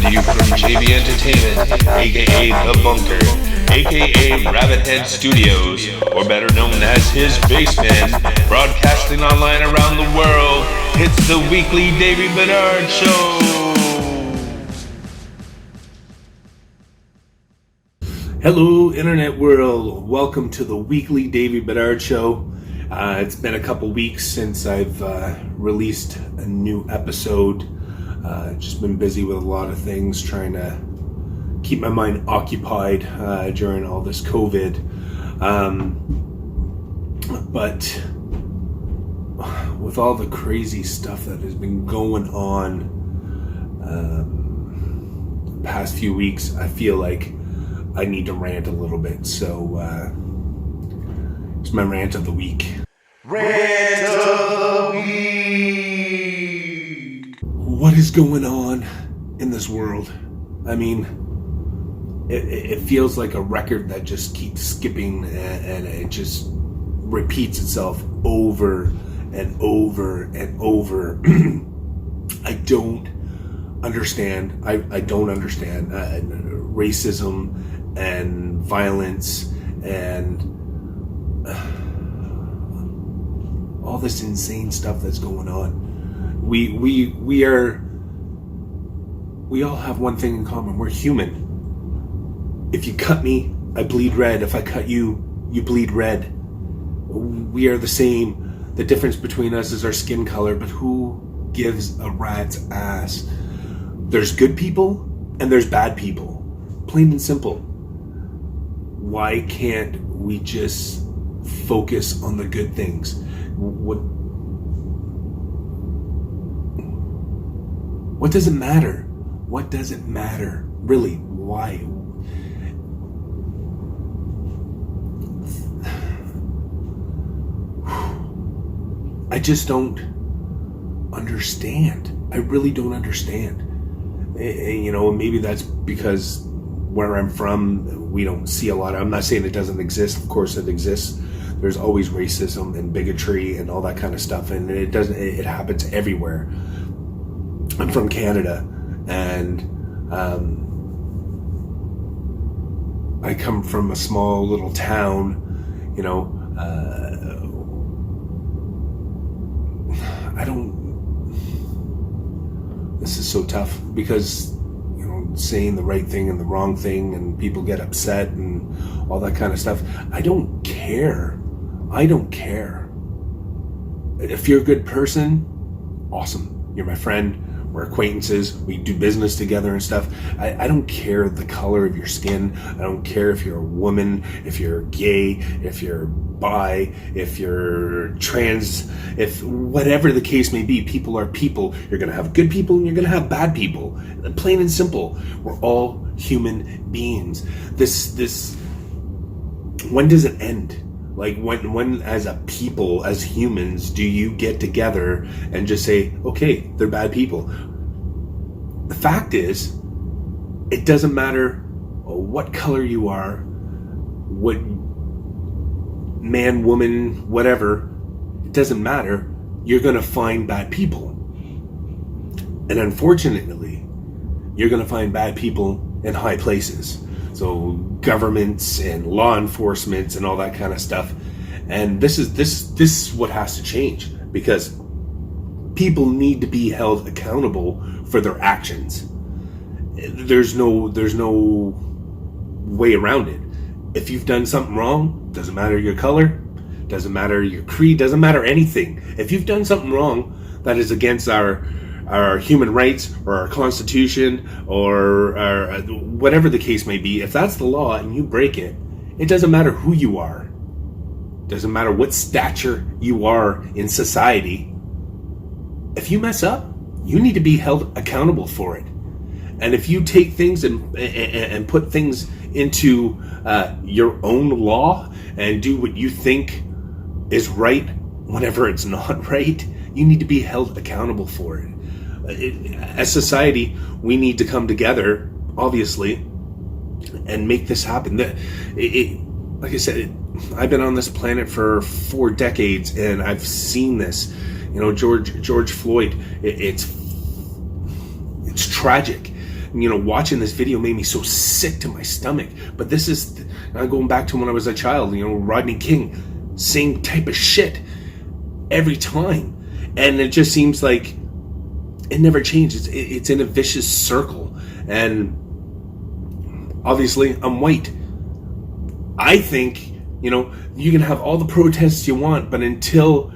to you from JB Entertainment, aka The Bunker, aka Rabbit Head Studios, or better known as his basement, broadcasting online around the world. It's the weekly Davey Bedard Show. Hello, Internet world. Welcome to the weekly Davey Bedard Show. It's been a couple weeks since I've released a new episode. Just been busy with a lot of things, trying to keep my mind occupied during all this COVID. But with all the crazy stuff that has been going on the past few weeks, I feel like I need to rant a little bit. So it's my rant of the week. Rant of the week. What is going on in this world? I mean, it feels like a record that just keeps skipping and it just repeats itself over and over and over. I don't understand. I don't understand racism and violence and all this insane stuff that's going on. We all have one thing in common. We're human. If you cut me, I bleed red. If I cut you, you bleed red. We are the same. The difference between us is our skin color, but who gives a rat's ass? There's good people and there's bad people. Plain and simple. Why can't we just focus on the good things? What does it matter? What does it matter? Really, why? I just don't understand. I really don't understand. You know, maybe that's because where I'm from, we don't see a lot of, I'm not saying it doesn't exist. Of course it exists. There's always racism and bigotry and all that kind of stuff. And it happens everywhere. I'm from Canada, and I come from a small little town, you know. This is so tough because, you know, saying the right thing and the wrong thing and people get upset and all that kind of stuff. I don't care. If you're a good person, awesome. You're my friend. We're acquaintances. We do business together and stuff. I don't care the color of your skin. I don't care if you're a woman, if you're gay, if you're bi, if you're trans, if whatever the case may be. People are people. You're going to have good people and you're going to have bad people. Plain and simple. We're all human beings. This when does it end? Like when as a people, as humans, do you get together and just say, okay, they're bad people? The fact is, it doesn't matter what color you are, what man, woman, whatever, it doesn't matter. You're going to find bad people. And unfortunately, you're going to find bad people in high places. So governments and law enforcement and all that kind of stuff. And this is what has to change, because people need to be held accountable for their actions. There's no way around it. If you've done something wrong, doesn't matter your color, doesn't matter your creed, doesn't matter anything. If you've done something wrong that is against our human rights or our constitution or whatever the case may be, if that's the law and you break it, it doesn't matter who you are. It doesn't matter what stature you are in society. If you mess up, you need to be held accountable for it. And if you take things and put things into your own law and do what you think is right whenever it's not right, you need to be held accountable for it. As society, we need to come together, obviously, and make this happen. Like I said, I've been on this planet for 4 decades, and I've seen this. You know, George Floyd. It's tragic. watching this video made me so sick to my stomach. But this is, I'm going back to when I was a child, Rodney King, same type of shit every time. And it just seems like it never changes. It's in a vicious circle. And obviously, I'm white. I think, you can have all the protests you want, but until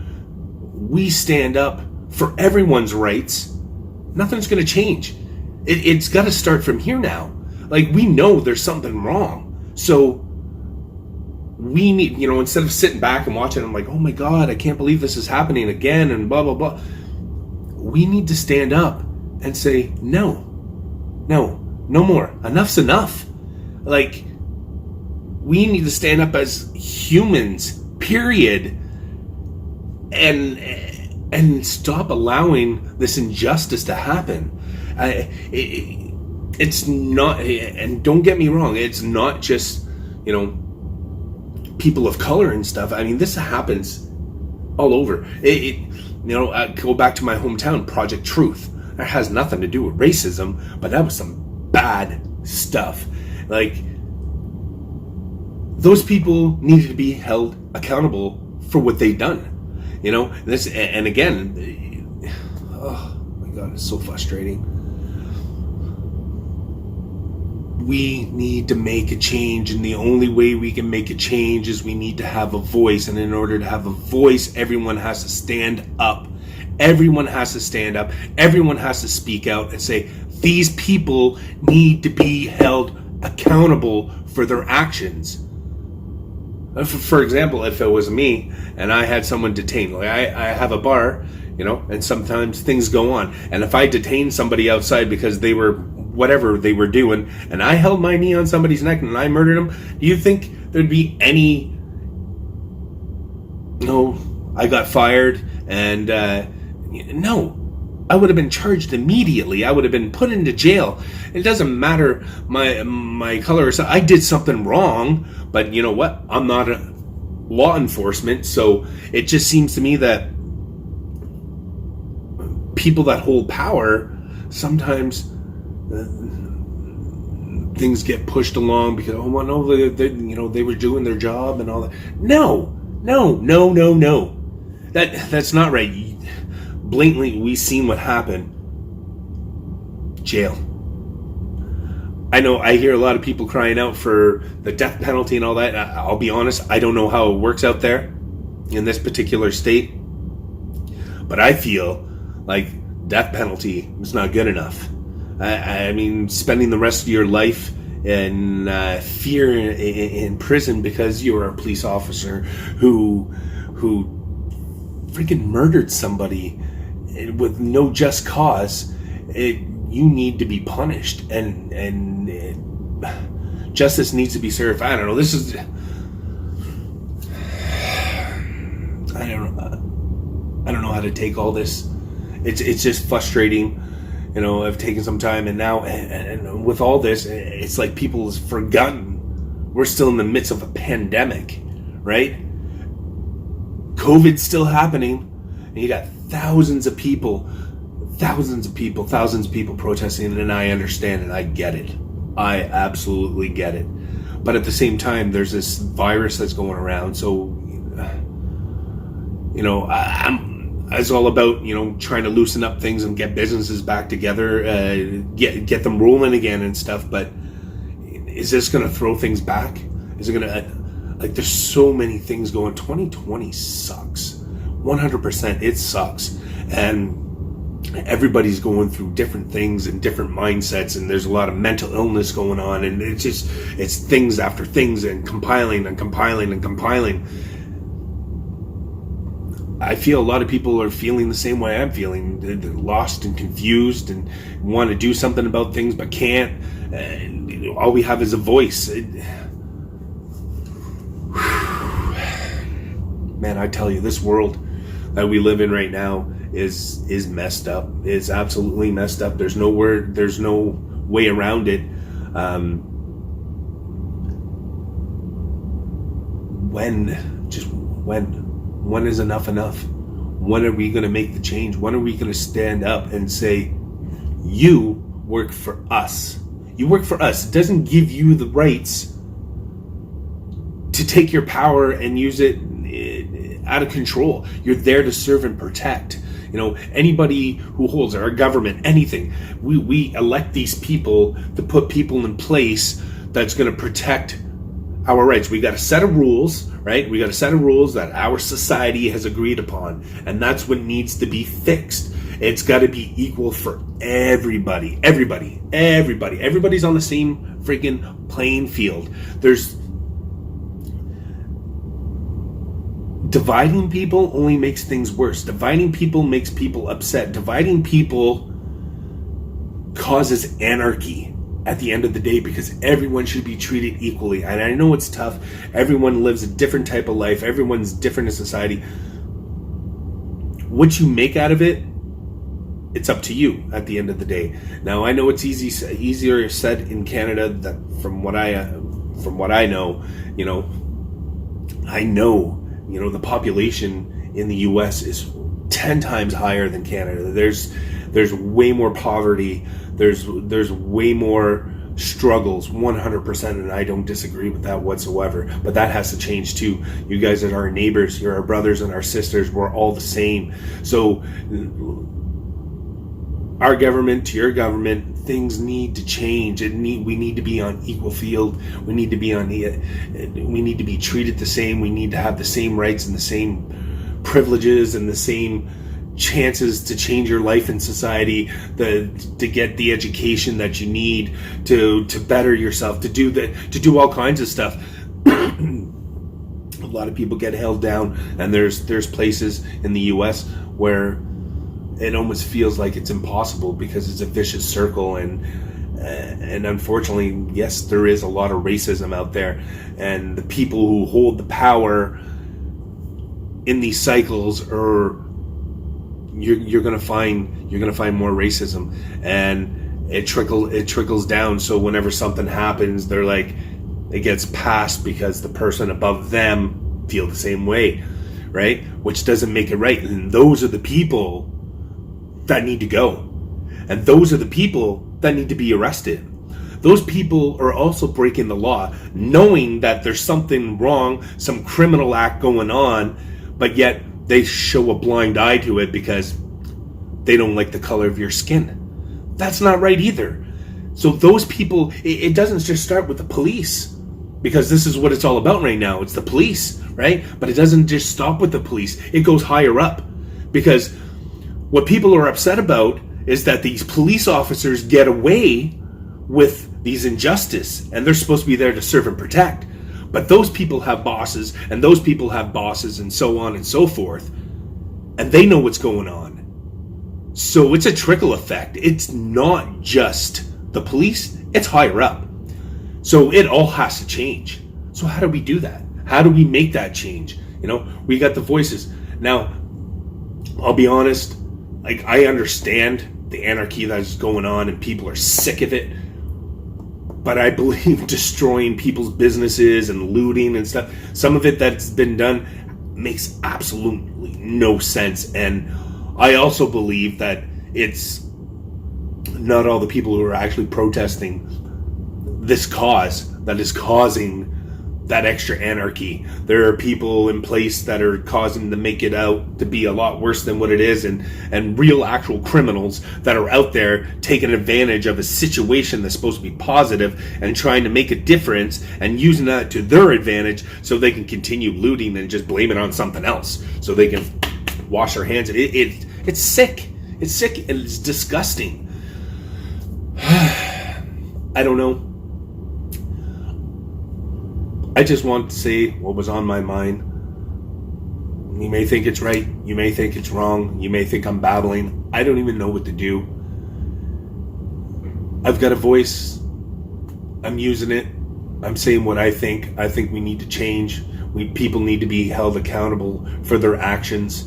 we stand up for everyone's rights, nothing's going to change. It's got to start from here now. Like, we know there's something wrong. So we need, instead of sitting back and watching, I'm like, oh my God, I can't believe this is happening again and blah, blah, blah. We need to stand up and say, no more. Enough's enough. Like, we need to stand up as humans, period, and stop allowing this injustice to happen. It's not, and don't get me wrong, it's not just, people of color and stuff. I mean, this happens all over. Go back to my hometown, Project Truth. That has nothing to do with racism, but that was some bad stuff. Like, those people needed to be held accountable for what they've done. This, and again, oh my God, it's so frustrating. We need to make a change, and the only way we can make a change is we need to have a voice. And in order to have a voice, everyone has to stand up. Everyone has to stand up. Everyone has to speak out and say, these people need to be held accountable for their actions. For example, if it was me and I had someone detained, like I have a bar, and sometimes things go on. And if I detained somebody outside because they were whatever they were doing, and I held my knee on somebody's neck and I murdered them, do you think there'd be any, I got fired and, no. I would have been charged immediately. I would have been put into jail. It doesn't matter my color or something. I did something wrong, but you know what? I'm not a law enforcement, so it just seems to me that people that hold power, sometimes things get pushed along because they were doing their job and all that. No. That's not right. Blatantly, we've seen what happened. Jail. I know I hear a lot of people crying out for the death penalty and all that. I'll be honest, I don't know how it works out there in this particular state. But I feel like death penalty is not good enough. I mean, spending the rest of your life in fear in prison because you were a police officer who freaking murdered somebody with no just cause, you need to be punished, and justice needs to be served. I don't know. This is, I don't know how to take all this. It's just frustrating. I've taken some time, and now, and with all this, it's like people have forgotten we're still in the midst of a pandemic, right? COVID's still happening, and you got thousands of people protesting, and I understand and I get it. I absolutely get it. But at the same time, there's this virus that's going around, so it's all about trying to loosen up things and get businesses back together, get them rolling again and stuff. But is this going to throw things back? Is it going to there's so many things going. 2020 sucks. 100%, it sucks. And everybody's going through different things and different mindsets, and there's a lot of mental illness going on, and it's things after things, and compiling. I feel a lot of people are feeling the same way I'm feeling. They're lost and confused and want to do something about things but can't. And all we have is a voice. Man, I tell you, this world that we live in right now is messed up. It's absolutely messed up. There's no way around it. When is enough? When are we going to make the change? When are we going to stand up and say, you work for us. You work for us. It doesn't give you the rights to take your power and use it out of control. You're there to serve and protect. Anybody who holds our government, anything, we elect these people to put people in place that's going to protect our rights. We got a set of rules, right? We got a set of rules that our society has agreed upon, and that's what needs to be fixed. It's got to be equal for everybody. Everybody's on the same freaking playing field. Dividing people only makes things worse. Dividing people makes people upset. Dividing people causes anarchy at the end of the day, because everyone should be treated equally. And I know it's tough. Everyone lives a different type of life. Everyone's different in society. What you make out of it, it's up to you at the end of the day. Now, I know it's easier said in Canada. That from what I know, the population in the U.S. is 10 times higher than Canada. There's way more poverty. There's way more struggles, 100%, and I don't disagree with that whatsoever. But that has to change too. You guys are our neighbors. You're our brothers and our sisters. We're all the same. So our government to your government, things need to change. We need to be on equal field. We need to be treated the same. We need to have the same rights and the same privileges and the same chances to change your life in society, to get the education that you need to better yourself, to do all kinds of stuff. A lot of people get held down, and there's places in the US where it almost feels like it's impossible because it's a vicious circle, and unfortunately, yes, there is a lot of racism out there, and the people who hold the power in these cycles are you're gonna find more racism, and it trickles down. So whenever something happens, they're like, it gets passed because the person above them feel the same way, right? Which doesn't make it right. And those are the people that need to go, and those are the people that need to be arrested. Those people are also breaking the law, knowing that there's something wrong, some criminal act going on, but yet they show a blind eye to it because they don't like the color of your skin. That's not right either. So those people, it doesn't just start with the police, because this is what it's all about right now. It's the police, right? But it doesn't just stop with the police. It goes higher up, because what people are upset about is that these police officers get away with these injustice, and they're supposed to be there to serve and protect. But those people have bosses, and those people have bosses, and so on and so forth. And they know what's going on. So it's a trickle effect. It's not just the police, it's higher up. So it all has to change. So how do we do that? How do we make that change? We got the voices. Now, I'll be honest, I understand the anarchy that's going on and people are sick of it. But I believe destroying people's businesses and looting and stuff, some of it that's been done makes absolutely no sense. And I also believe that it's not all the people who are actually protesting this cause that is causing that extra anarchy. There are people in place that are causing to make it out to be a lot worse than what it is, and real actual criminals that are out there taking advantage of a situation that's supposed to be positive and trying to make a difference and using that to their advantage so they can continue looting and just blame it on something else so they can wash their hands. It's sick. It's sick and it's disgusting. I don't know. I just want to say what was on my mind. You may think it's right. You may think it's wrong. You may think I'm babbling. I don't even know what to do. I've got a voice. I'm using it. I'm saying what I think. I think we need to change. People need to be held accountable for their actions.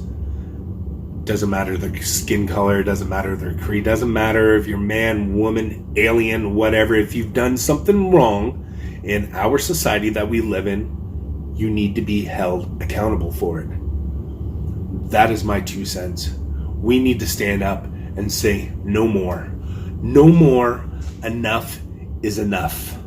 Doesn't matter their skin color. Doesn't matter their creed. Doesn't matter if you're man, woman, alien, whatever. If you've done something wrong in our society that we live in, you need to be held accountable for it. That is my 2 cents. We need to stand up and say no more. No more. Enough is enough.